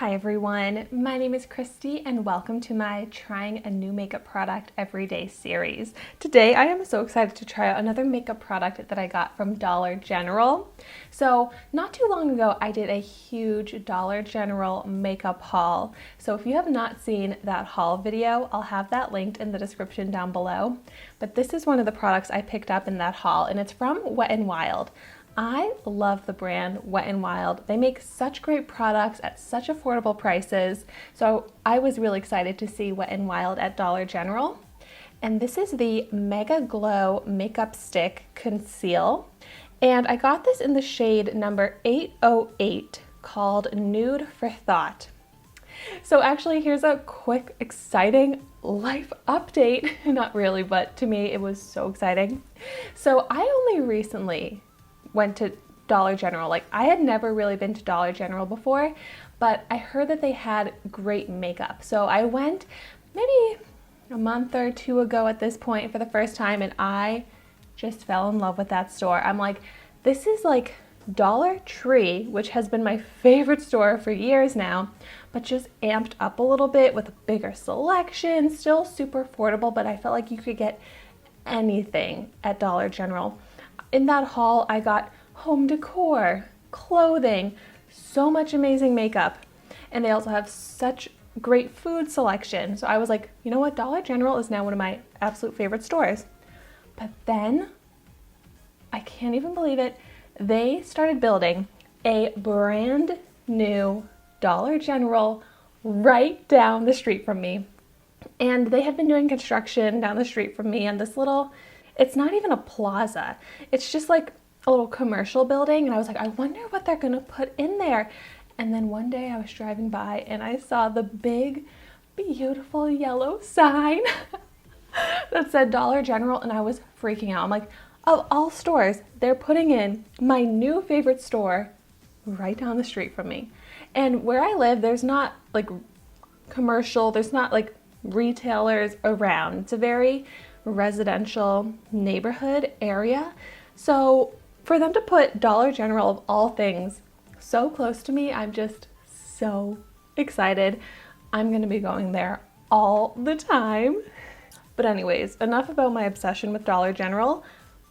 Hi everyone, my name is Christy and welcome to my Trying a New Makeup Product Everyday series. Today I am so excited to try out another makeup product that I got from Dollar General. So not too long ago I did a huge Dollar General makeup haul. So if you have not seen that haul video, I'll have that linked in the description down below. But this is one of the products I picked up in that haul and it's from Wet n Wild. I love the brand Wet n Wild. They make such great products at such affordable prices. So I was really excited to see Wet n Wild at Dollar General. And this is the MegaGlo Makeup Stick Conceal. And I got this in the shade number 808 called Nude for Thought. So actually here's a quick, exciting life update. Not really, but to me it was so exciting. So I only recently went to Dollar General. Like, I had never really been to Dollar General before, but I heard that they had great makeup. So I went maybe a month or two ago at this point for the first time, and I just fell in love with that store. I'm like, this is like Dollar Tree, which has been my favorite store for years now, but just amped up a little bit with a bigger selection, still super affordable, but I felt like you could get anything at Dollar General. In that haul, I got home decor, clothing, so much amazing makeup, and they also have such great food selection. So I was like, you know what, Dollar General is now one of my absolute favorite stores. But then, I can't even believe it, they started building a brand new Dollar General right down the street from me. And they had been doing construction down the street from me on this little, it's not even a plaza. It's just like a little commercial building. And I was like, I wonder what they're gonna put in there. And then one day I was driving by and I saw the big, beautiful yellow sign that said Dollar General, and I was freaking out. I'm like, of all stores, they're putting in my new favorite store right down the street from me. And where I live, there's not like commercial, there's not like retailers around. It's a very residential neighborhood area. So for them to put Dollar General of all things so close to me, I'm just so excited. I'm gonna be going there all the time. But anyways, enough about my obsession with Dollar General.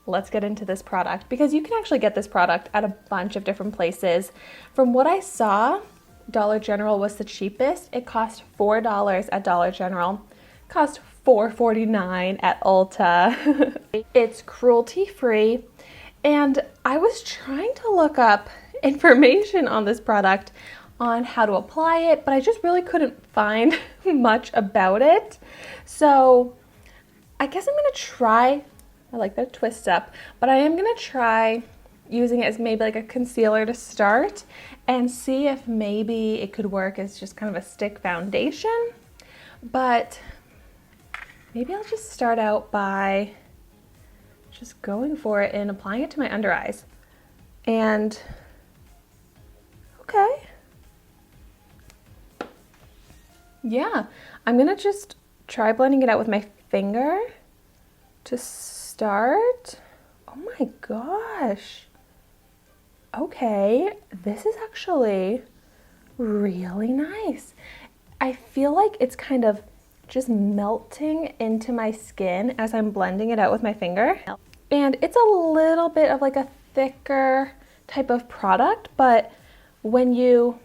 Let's get into this product, because you can actually get this product at a bunch of different places. From what I saw, Dollar General was the cheapest. It cost $4 at Dollar General. It cost $4.49 at Ulta. It's cruelty-free, and I was trying to look up information on this product on how to apply it, but I just really couldn't find much about it. So I guess I'm gonna try, I like that twist up, but I am gonna try using it as maybe like a concealer to start and see if maybe it could work as just kind of a stick foundation. But maybe I'll just start out by just going for it and applying it to my under eyes. And okay. Yeah, I'm gonna just try blending it out with my finger to start. Oh my gosh. Okay, this is actually really nice. I feel like it's kind of just melting into my skin as I'm blending it out with my finger. And it's a little bit of like a thicker type of product, but when you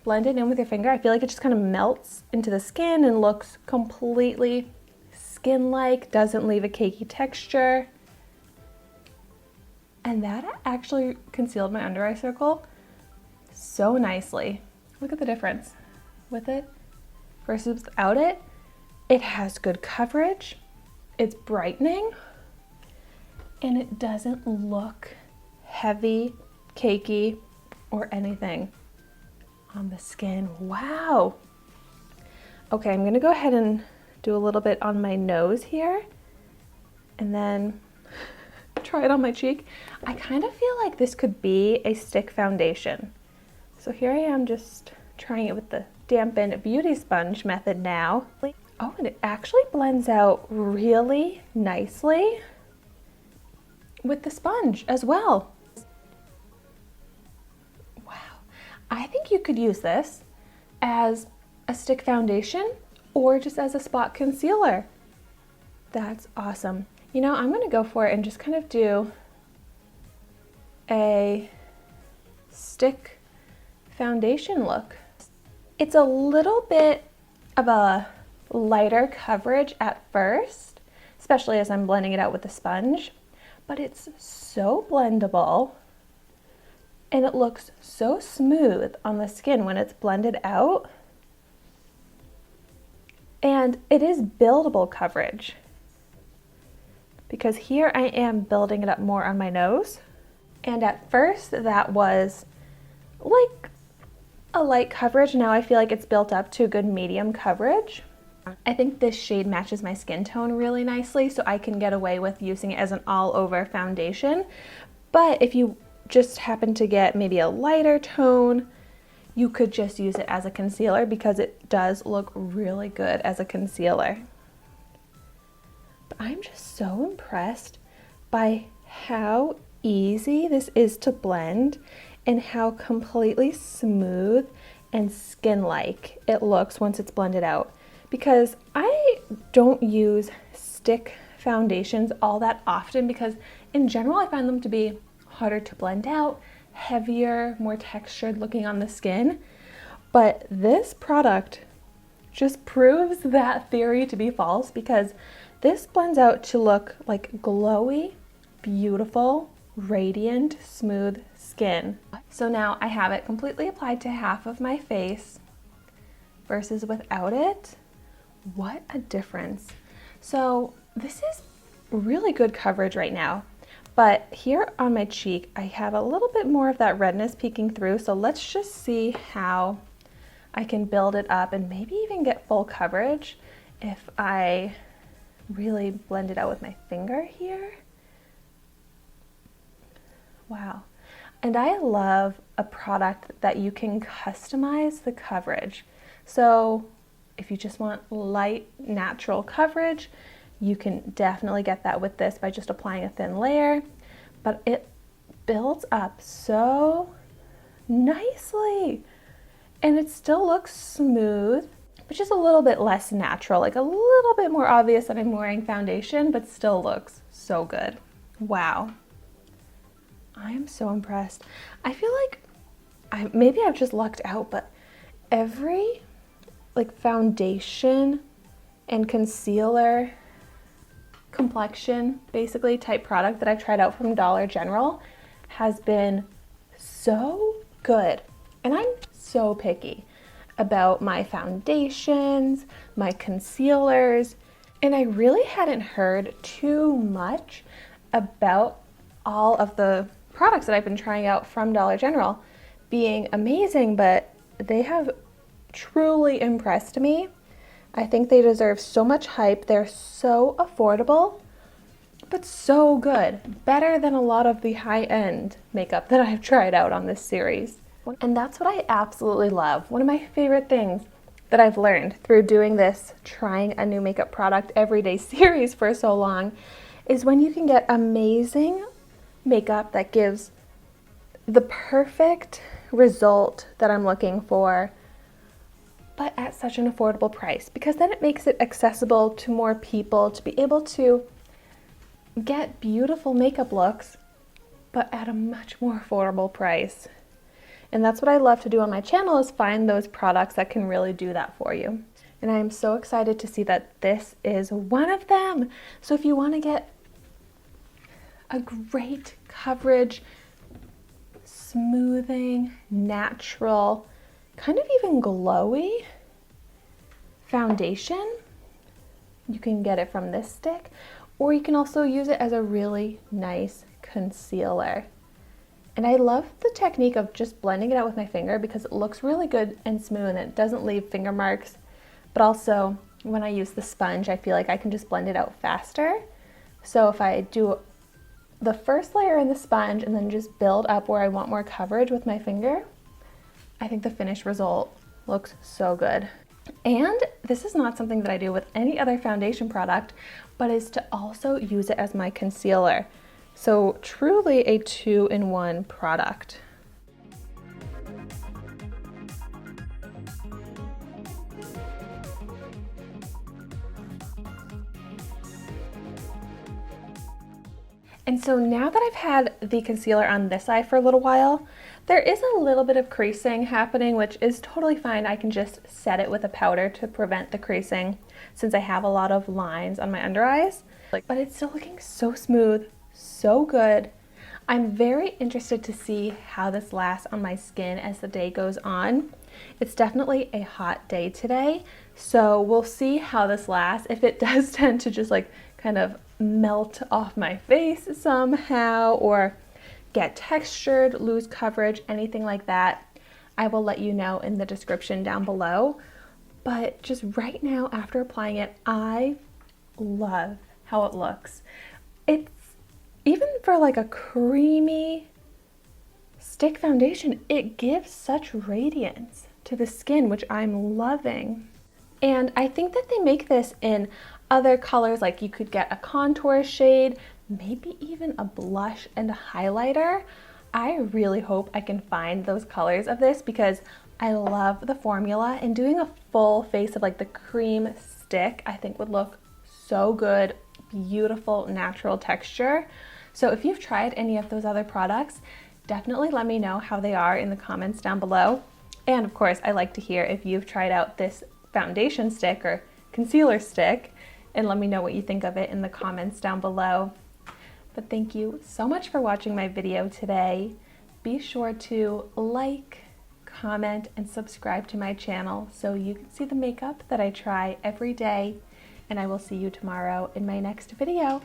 blend it in with your finger, I feel like it just kind of melts into the skin and looks completely skin-like, doesn't leave a cakey texture. And that actually concealed my under eye circle so nicely. Look at the difference with it versus without it. It has good coverage, it's brightening, and it doesn't look heavy, cakey, or anything on the skin. Wow. Okay, I'm gonna go ahead and do a little bit on my nose here, and then try it on my cheek. I kind of feel like this could be a stick foundation. So here I am just trying it with the dampened beauty sponge method now. Oh, and it actually blends out really nicely with the sponge as well. Wow. I think you could use this as a stick foundation or just as a spot concealer. That's awesome. You know, I'm gonna go for it and just kind of do a stick foundation look. It's a little bit of a lighter coverage at first, especially as I'm blending it out with the sponge, but it's so blendable and it looks so smooth on the skin when it's blended out. And it is buildable coverage, because here I am building it up more on my nose. And at first that was like a light coverage. Now I feel like it's built up to a good medium coverage. I think this shade matches my skin tone really nicely, so I can get away with using it as an all-over foundation. But if you just happen to get maybe a lighter tone, you could just use it as a concealer, because it does look really good as a concealer. But I'm just so impressed by how easy this is to blend and how completely smooth and skin-like it looks once it's blended out. Because I don't use stick foundations all that often, because in general I find them to be harder to blend out, heavier, more textured looking on the skin. But this product just proves that theory to be false, because this blends out to look like glowy, beautiful, radiant, smooth skin. So now I have it completely applied to half of my face versus without it. What a difference. So this is really good coverage right now, but here on my cheek I have a little bit more of that redness peeking through. So let's just see how I can build it up and maybe even get full coverage if I really blend it out with my finger here. Wow. And I love a product that you can customize the coverage. So if you just want light, natural coverage, you can definitely get that with this by just applying a thin layer. But it builds up so nicely. And it still looks smooth, but just a little bit less natural, like a little bit more obvious that I'm wearing foundation, but still looks so good. Wow. I am so impressed. I feel like maybe I've just lucked out, but every like foundation and concealer complexion basically type product that I've tried out from Dollar General has been so good. And I'm so picky about my foundations, my concealers, and I really hadn't heard too much about all of the products that I've been trying out from Dollar General being amazing, but they have truly impressed me. I think they deserve so much hype. They're so affordable, but so good. Better than a lot of the high-end makeup that I've tried out on this series. And that's what I absolutely love. One of my favorite things that I've learned through doing this trying a new makeup product everyday series for so long is when you can get amazing makeup that gives the perfect result that I'm looking for, but at such an affordable price, because then it makes it accessible to more people to be able to get beautiful makeup looks, but at a much more affordable price. And that's what I love to do on my channel, is find those products that can really do that for you. And I'm so excited to see that this is one of them. So if you want to get a great coverage, smoothing, natural, kind of even glowy foundation, you can get it from this stick, or you can also use it as a really nice concealer. And I love the technique of just blending it out with my finger, because it looks really good and smooth and it doesn't leave finger marks. But also when I use the sponge, I feel like I can just blend it out faster. So if I do the first layer in the sponge and then just build up where I want more coverage with my finger, I think the finished result looks so good. And this is not something that I do with any other foundation product, but is to also use it as my concealer. So truly a two-in-one product. And so now that I've had the concealer on this eye for a little while, there is a little bit of creasing happening, which is totally fine. I can just set it with a powder to prevent the creasing since I have a lot of lines on my under eyes. But it's still looking so smooth, so good. I'm very interested to see how this lasts on my skin as the day goes on. It's definitely a hot day today, so we'll see how this lasts. If it does tend to just like kind of melt off my face somehow or get textured, lose coverage, anything like that, I will let you know in the description down below. But just right now after applying it, I love how it looks. It's even for like a creamy stick foundation, it gives such radiance to the skin, which I'm loving. And I think that they make this in other colors, like you could get a contour shade, maybe even a blush and a highlighter. I really hope I can find those colors of this because I love the formula, and doing a full face of like the cream stick I think would look so good. Beautiful natural texture. So if you've tried any of those other products, definitely let me know how they are in the comments down below. And of course, I like to hear if you've tried out this foundation stick or concealer stick, and let me know what you think of it in the comments down below. But thank you so much for watching my video today. Be sure to like, comment, and subscribe to my channel so you can see the makeup that I try every day. And I will see you tomorrow in my next video.